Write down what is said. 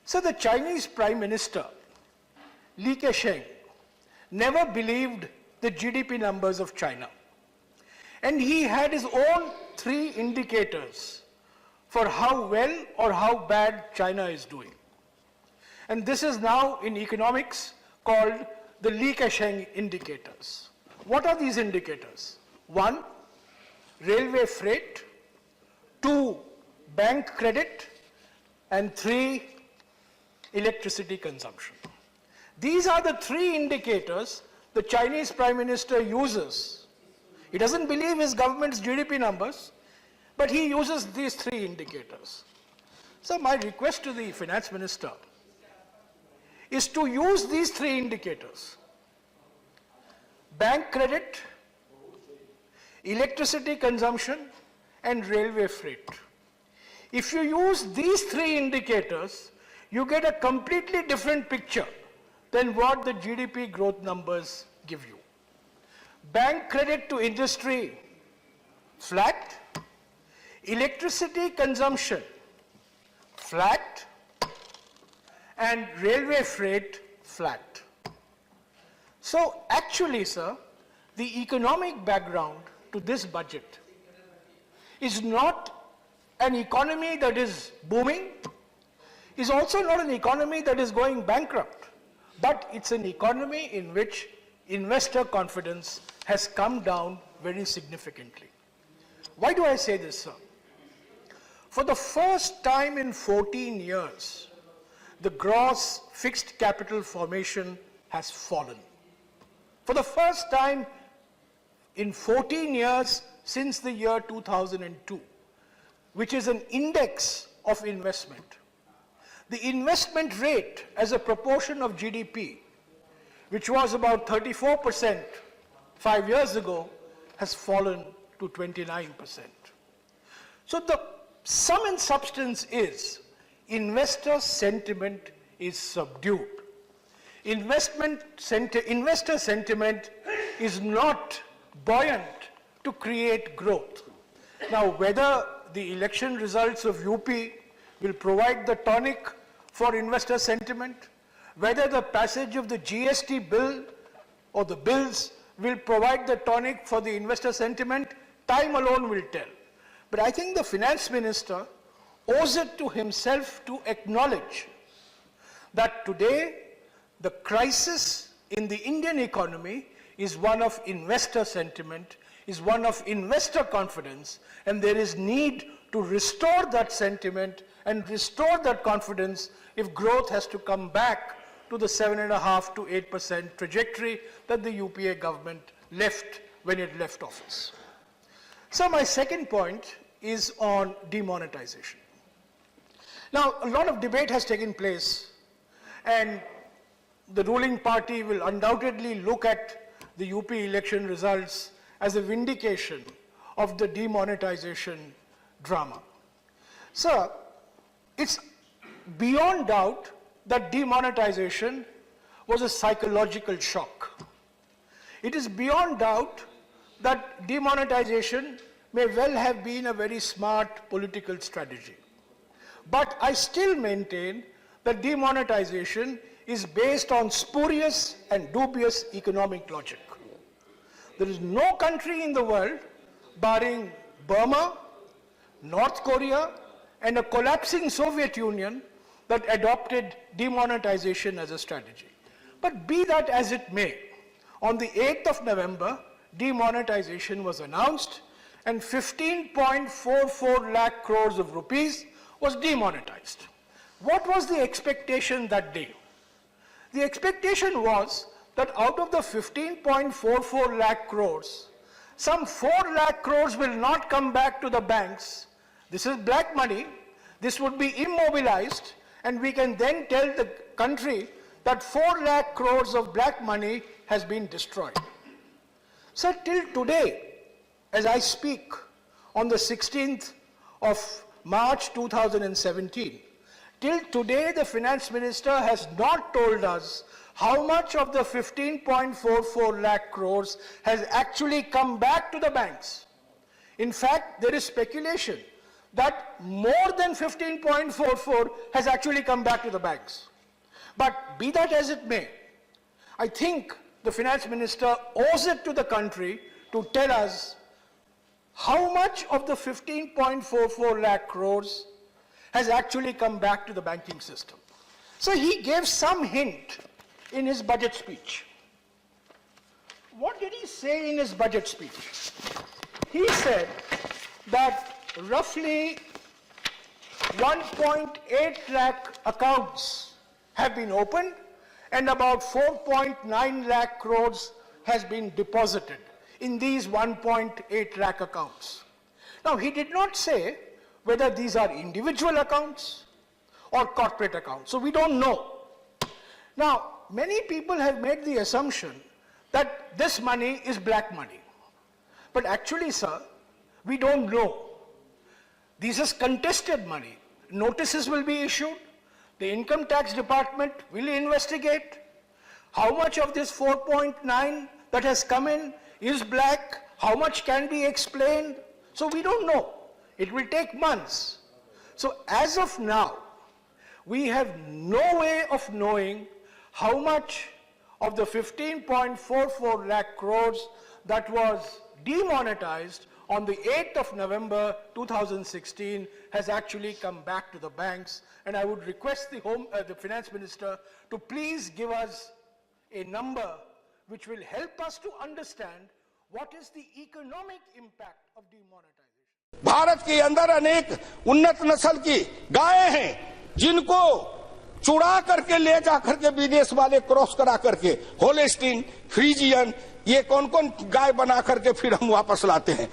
So the Chinese Prime Minister, Li Keqiang, never believed the GDP numbers of China. And he had his own 3 indicators for how well or how bad China is doing. And this is now in economics called the Li Keqiang indicators. What are these indicators? 1, railway freight, 2, bank credit, and 3, electricity consumption. These are the 3 indicators the Chinese Prime Minister uses. He doesn't believe his government's GDP numbers, but he uses these 3 indicators. So my request to the Finance Minister is to use these 3 indicators: bank credit, electricity consumption, and railway freight. If you use these 3 indicators, you get a completely different picture than what the GDP growth numbers give you. Bank credit to industry, flat. Electricity consumption, flat. And railway freight, flat. So actually, sir, the economic background to this budget is not an economy that is booming, is also not an economy that is going bankrupt, but it's an economy in which investor confidence has come down very significantly. Why do I say this, sir? For the first time in 14 years, the gross fixed capital formation has fallen. For the first time in 14 years since the year 2002, which is an index of investment. The investment rate as a proportion of GDP, which was about 34% 5 years ago, has fallen to 29%. So the sum and substance is investor sentiment is subdued. Investor sentiment is not buoyant to create growth. Now, whether the election results of UP will provide the tonic for investor sentiment, whether the passage of the GST bill or the bills will provide the tonic for the investor sentiment, time alone will tell. But I think the finance minister owes it to himself to acknowledge that today the crisis in the Indian economy is one of investor sentiment, is one of investor confidence, and there is need to restore that sentiment and restore that confidence if growth has to come back to the 7.5% to 8% trajectory that the UPA government left when it left office. So my second point is on demonetization. Now, a lot of debate has taken place, and the ruling party will undoubtedly look at the UP election results as a vindication of the demonetization drama. So, it's beyond doubt that demonetization was a psychological shock. It is beyond doubt that demonetization may well have been a very smart political strategy. But I still maintain that demonetization is based on spurious and dubious economic logic. There is no country in the world, barring Burma, North Korea, and a collapsing Soviet Union, that adopted demonetization as a strategy. But be that as it may, on the 8th of November, demonetization was announced, and 15.44 lakh crores of rupees was demonetized. What was the expectation that day? The expectation was that out of the 15.44 lakh crores, some 4 lakh crores will not come back to the banks. This is black money. This would be immobilized, and we can then tell the country that 4 lakh crores of black money has been destroyed. So till today, as I speak, on the 16th of March 2017, till today the finance minister has not told us how much of the 15.44 lakh crores has actually come back to the banks. In fact, there is speculation that more than 15.44 has actually come back to the banks. But be that as it may, I think the finance minister owes it to the country to tell us how much of the 15.44 lakh crores has actually come back to the banking system. So he gave some hint in his budget speech. What did he say in his budget speech? He said that roughly 1.8 lakh accounts have been opened and about 4.9 lakh crores has been deposited in these 1.8 lakh accounts. Now, he did not say whether these are individual accounts or corporate accounts, so we don't know. Now, many people have made the assumption that this money is black money. But actually, sir, we don't know. This is contested money. Notices will be issued. The income tax department will investigate how much of this 4.9 that has come in is black, how much can be explained. So we don't know. It will take months. So as of now, we have no way of knowing how much of the 15.44 lakh crores that was demonetized on the 8th of November 2016 has actually come back to the banks. And I would request the finance minister to please give us a number which will help us to understand what is the economic impact of demonetization. Bharat के अंदर अनेक उन्नत नस्ल की गायें हैं जिनको चुरा करके ले जाकर के विदेश वाले क्रॉस करा करके होलेस्टीन, फ्रीजियन, ये कौन कौन गाय बना करके फिर हम वापस लाते हैं।